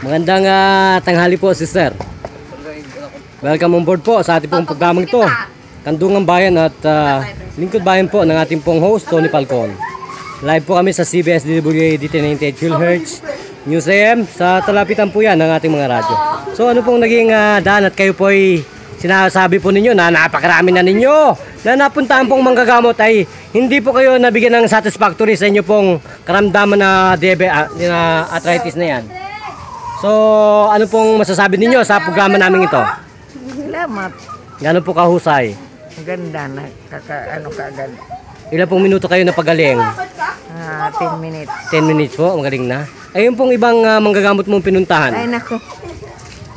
Magandang tanghali po, sister. Welcome on board po sa ating pong programang ito. Kandungan Bayan at Lingkod Bayan po ng ating pong host, Tony Falcon. Live po kami sa CBS DWAD 1098 kHz News AM. Sa talapitan po yan ng ating mga radyo. So ano pong naging daan at kayo po ay sinasabi po ninyo na napakarami na ninyo na napuntahan pong manggagamot ay hindi po kayo nabigyan ng satisfactory sa inyo pong karamdaman na arthritis na yan. So ano pong masasabi ninyo sa programa namin ito? Salamat. Gano'n po kahusay? Ganda na kaagad. Ilan pong minuto kayo napagaling? 10 minutes. 10 minutes po, magaling na. Ayun pong ibang manggagamot mong pinuntahan? Ay nako.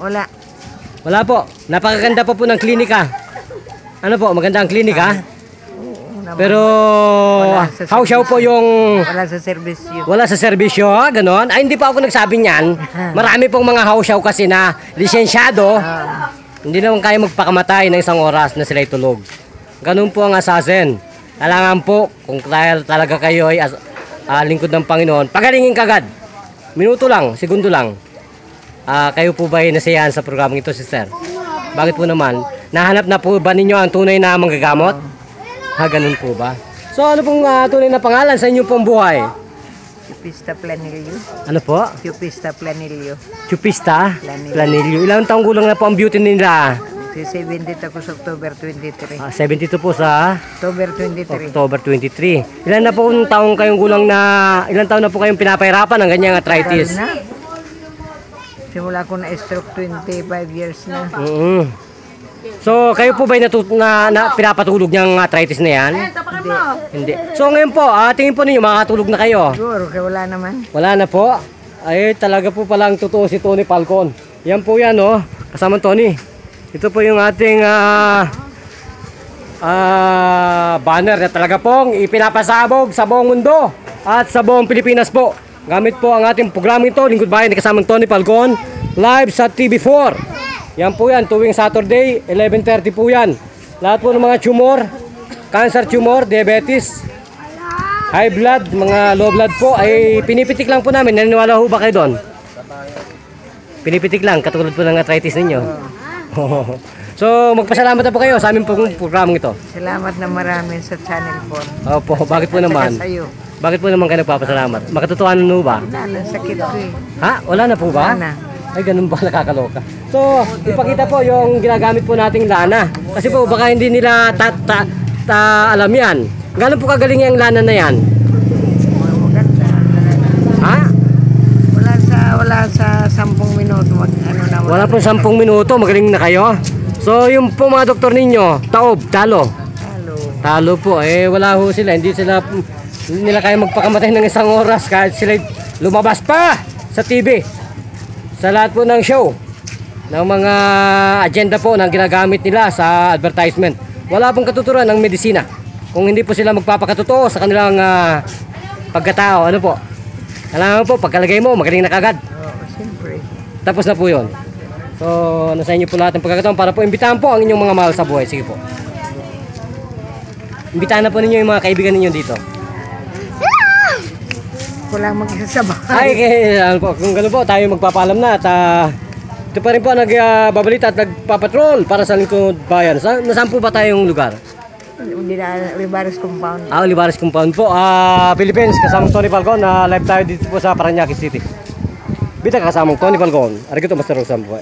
Wala. Wala po. Napakaganda pa po ng klinika. Ano po, maganda ang klinika? Pero hausyaw po yung wala sa serbisyo. Wala sa serbisyo, ganon. Ay hindi pa ako nagsabi niyan. Marami pong mga hausyaw kasi na lisensyado. Hindi naman kaya magpakamatay ng isang oras na sila'y tulog. Ganun po ang asasin. Kailangan po, kung talaga kayo ay lingkod ng Panginoon, pagalingin kagad. Minuto lang, segundo lang. Kayo po ba ay nasiyahan sa programang ito, sister? Bakit po naman? Nahanap na po ba ninyo ang tunay na manggagamot? Ganun po ba? So ano pong tunay na pangalan sa inyong pong buhay? Chupista Planilio. Ano po? Chupista Planilio. Chupista Planilio. Ilang taong gulang na po ang beauty nila? 70 ako sa October 23. 72 po sa October 23. October 23. Ilan na po taong kayong gulang na, ilang taon na po kayong pinapahirapan ng ganyang arthritis? Simula ko na stroke 25 years na. So, kayo po ba'y pinapatulog niyang arthritis na yan? Hindi. So, ngayon po, tingin po ninyo, makakatulog na kayo? Siguro, kaya wala naman. Wala na po? Ay, talaga po palang totoo si Tony Falcon. Yan po yan, oh. Kasama Tony. Ito po yung ating banner na talaga pong ipinapasabog sa buong mundo at sa buong Pilipinas po. Gamit po ang ating programa ito, Lingkod Bayan, kasamang Tony Falcon, live sa TV4. Yan po yan, tuwing Saturday, 11:30 po yan. Lahat po ng mga tumor, cancer tumor, diabetes, high blood, mga low blood po, ay pinipitik lang po namin. Naniniwala ho ba kayo doon? Pinipitik lang, katulad po ng arthritis ninyo. So, magpasalamat na po kayo sa aming programang ito. Salamat na marami sa Channel 4. Opo, bakit po naman? Bakit po naman kayo nagpapasalamat? Makatotohanan mo ba? Wala na, sakit ko eh. Ha? Wala na po ba? Wala na. Ay, ganun ba? Nakakaloka. So, ipakita po yung ginagamit po nating lana. Kasi po, baka hindi nila alam yan. Gano'n po kagaling yung lana na yan? Maganda. Ha? Wala sa 10 minuto. Wala po 10 minuto. Magaling na kayo. So, yung po mga doktor ninyo, taob, talo. Talo po. Eh, wala ho sila. Hindi nila kaya magpakamatay ng isang oras kahit sila lumabas pa sa TV. Sa lahat po ng show, ng mga agenda po na ginagamit nila sa advertisement. Wala pong katuturan ng medisina. Kung hindi po sila magpapakatotoo sa kanilang pagkatao, ano po? Kailangan po, pagkalagay mo, magaling na kagad. Siyempre. Tapos na po yun. So, nasa inyo po lahat ng pagkakataon para po imbitahan po ang inyong mga mahal sa buhay. Sige po. Imbitahan na po ninyo yung mga kaibigan ninyo dito. Walang magsasabahay. Ay, kung gano'n po, tayo magpapaalam na at ito pa rin po nagbabalita at nagpapatrol para sa Lingkod Bayan. Nasaan po ba tayong lugar? Olivares Compound. Olivares Compound po. Philippines, kasamang Tony Falcon. Live tayo dito po sa Parañaque City. Bita kasamang Tony Falcon. Arigato, Master Rosam po.